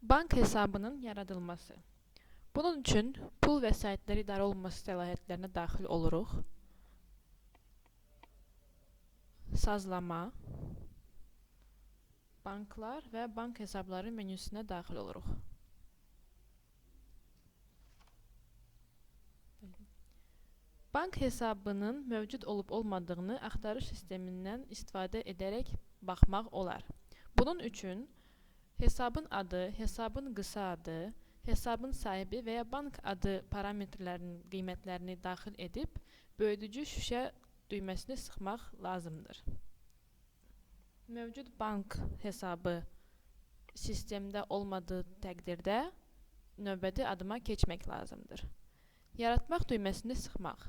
Bank hesabının yaradılması. Bunun üçün pul vəsaitləri idarə olunması səlahiyyətlərinə daxil oluruq. Sazlama, banklar və bank hesabları menüsünə daxil oluruq. Bank hesabının mövcud olub-olmadığını axtarış sistemindən istifadə edərək baxmaq olar. Bunun üçün hesabın adı, hesabın qısa adı, hesabın sahibi və ya bank adı parametrlərinin qiymətlərini daxil edib, böyüdücü şüşə düyməsini sıxmaq lazımdır. Mövcud bank hesabı sistemdə olmadığı təqdirdə növbəti adıma keçmək lazımdır. Yaratmaq düyməsini sıxmaq.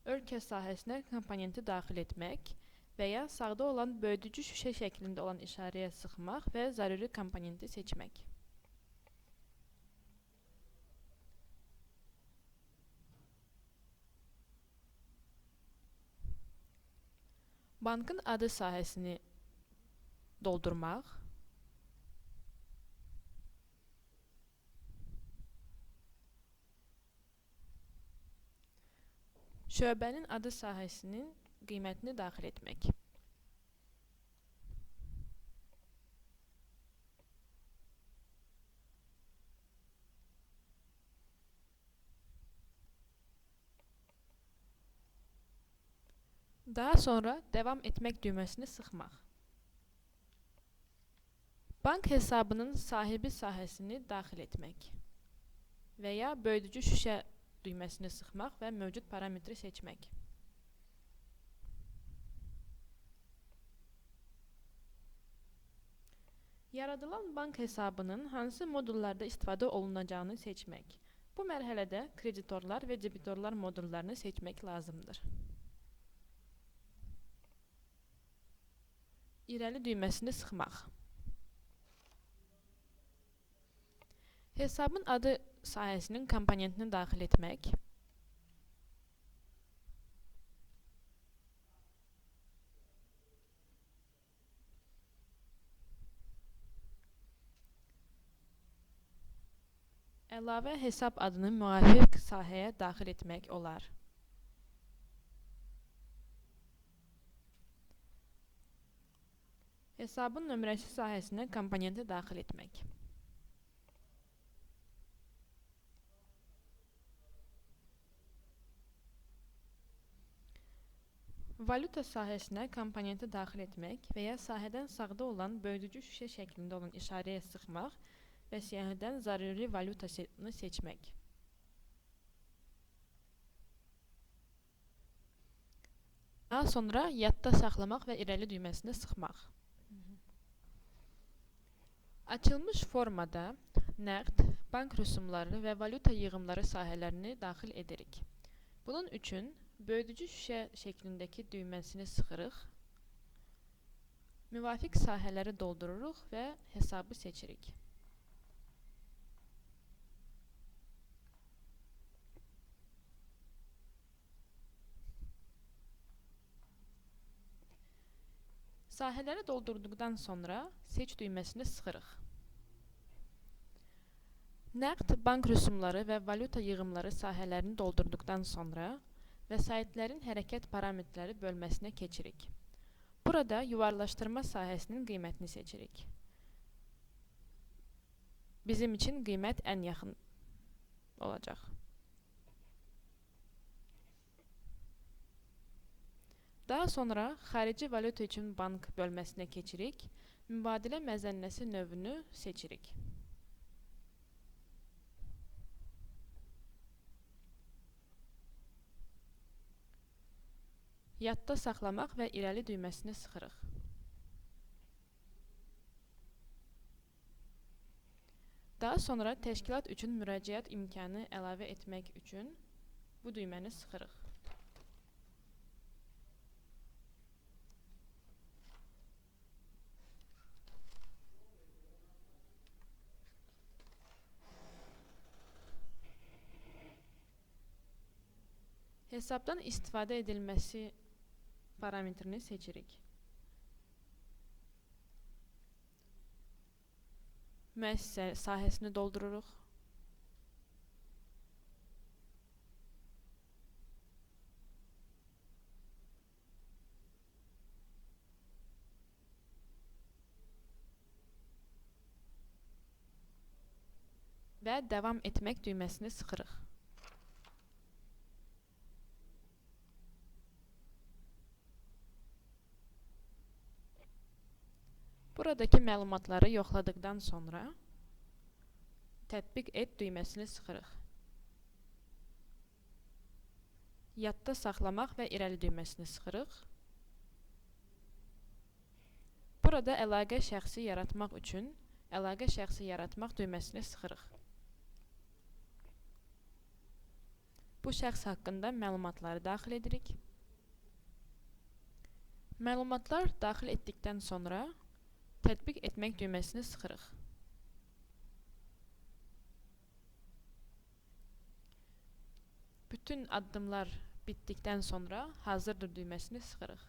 Ölkə sahəsinə komponenti daxil etmək və ya sağda olan böyüdücü şüşə şəklində olan işarəyə sıxmaq və zəruri komponenti seçmək. Bankın adı sahəsini doldurmaq. Şöbənin adı sahəsinin qiymətini daxil etmək. Daha sonra davam etmək düyməsini sıxmaq. Bank hesabının sahibi sahəsini daxil etmək və ya böyüdücü şüşə düyməsini sıxmaq və mövcud parametri seçmək. Yaradılan bank hesabının hansı modullarda istifadə olunacağını seçmək. Bu mərhələdə kreditorlar və debitorlar modullarını seçmək lazımdır. İrəli düyməsini sıxmaq. Hesabın adı sahəsinin komponentini daxil etmək. Əlavə hesab adını müvafiq sahəyə daxil etmək olar. Hesabın nömrəsi sahəsinə komponenti daxil etmək. Valyuta sahəsinə komponenti daxil etmək və ya sahədən sağda olan böyüdücü şüşə şəklində olan işarəyə sıxmaq və siyahıdan zəruri valyutasını seçmək. Daha sonra yadda saxlamaq və irəli düyməsini sıxmaq. Açılmış formada nəqd, bank rüsumları və valyuta yığımları sahələrini daxil edirik. Bunun üçün böyüdücü şüşə şəklindəki düyməsini sıxırıq, müvafiq sahələri doldururuq və hesabı seçirik. Sahələri doldurduqdan sonra seç düyməsini sıxırıq. Nəqd, bank rüsumları və valyuta yığımları sahələrini doldurduqdan sonra vəsaitlərin hərəkət parametrləri bölməsinə keçirik. Burada yuvarlaşdırma sahəsinin qiymətini seçirik. Bizim üçün qiymət ən yaxın olacaq. Daha sonra xarici valyuta üçün bank bölməsinə keçirik. Mübadilə məzənnəsi növünü seçirik. Yadda saxlamaq və irəli düyməsini sıxırıq. Daha sonra təşkilat üçün müraciət imkanı əlavə etmək üçün bu düyməni sıxırıq. Hesabdan istifadə edilməsi parametrini seçirik. müəssisə sahəsini doldururuq. Və davam etmək düyməsini sıxırıq. Buradakı məlumatları yoxladıqdan sonra tətbiq et düyməsini sıxırıq. Yadda saxlamaq və irəli düyməsini sıxırıq. Burada əlaqə şəxsi yaratmaq üçün əlaqə şəxsi yaratmaq düyməsini sıxırıq. Bu şəxs haqqında məlumatları daxil edirik. Məlumatlar daxil etdikdən sonra tətbiq etmək düyməsini sıxırıq. Bütün addımlar bitdikdən sonra hazırdır düyməsini sıxırıq.